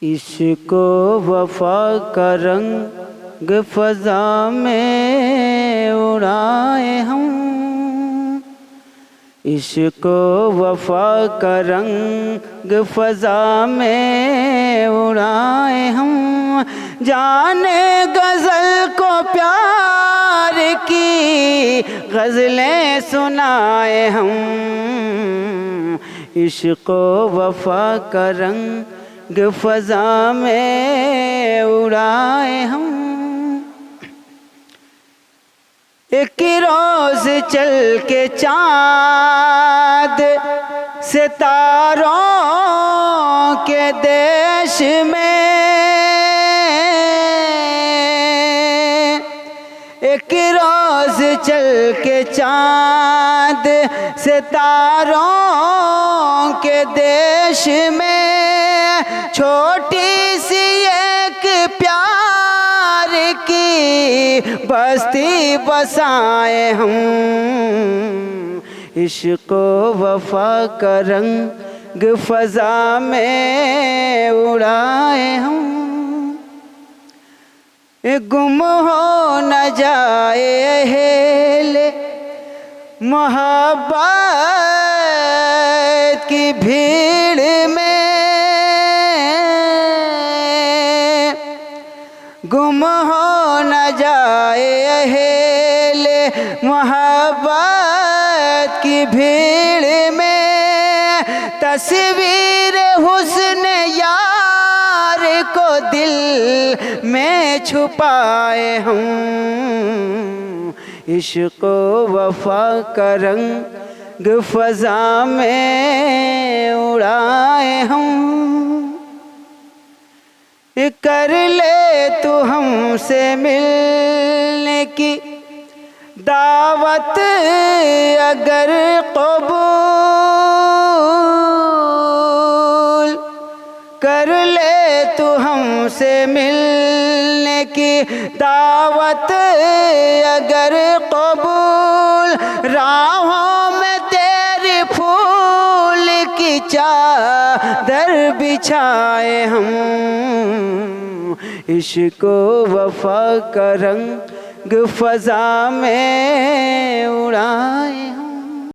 इश्को वफा का रंग फ़ज़ा में उड़ाए हम। इश्को वफा का रंग फ़ज़ा में उड़ाए हम। जाने गज़ल को प्यार की गज़लें सुनाए हम। इश्को वफा का रंग फ़ज़ा में उड़ाए हम। एक रोज़ चल के चाँद सितारों के देश में, एक रोज़ चल के चाँद सितारों के देश में, छोटी सी एक प्यार की बस्ती बसाए हम। इश्को वफा का रंग फ़ज़ा में उड़ाए हम। गुम हो न जाए हेले मोहब्बत की भीड़ में, गुम हो न जाए हेले मोहब्बत की भीड़ में। तस्वीर हुस्न यार को दिल में छुपाए हम। इश्को वफा का रंग फ़ज़ा में उड़ाए हम। कर ले तू हमसे मिलने की दावत अगर कबूल, कर ले तू हमसे मिलने की दावत अगर कबूल। राहों में तेरे फूल की चादर बिछाए हम। इश्को वफा का रंग फ़ज़ा में उड़ाए हम।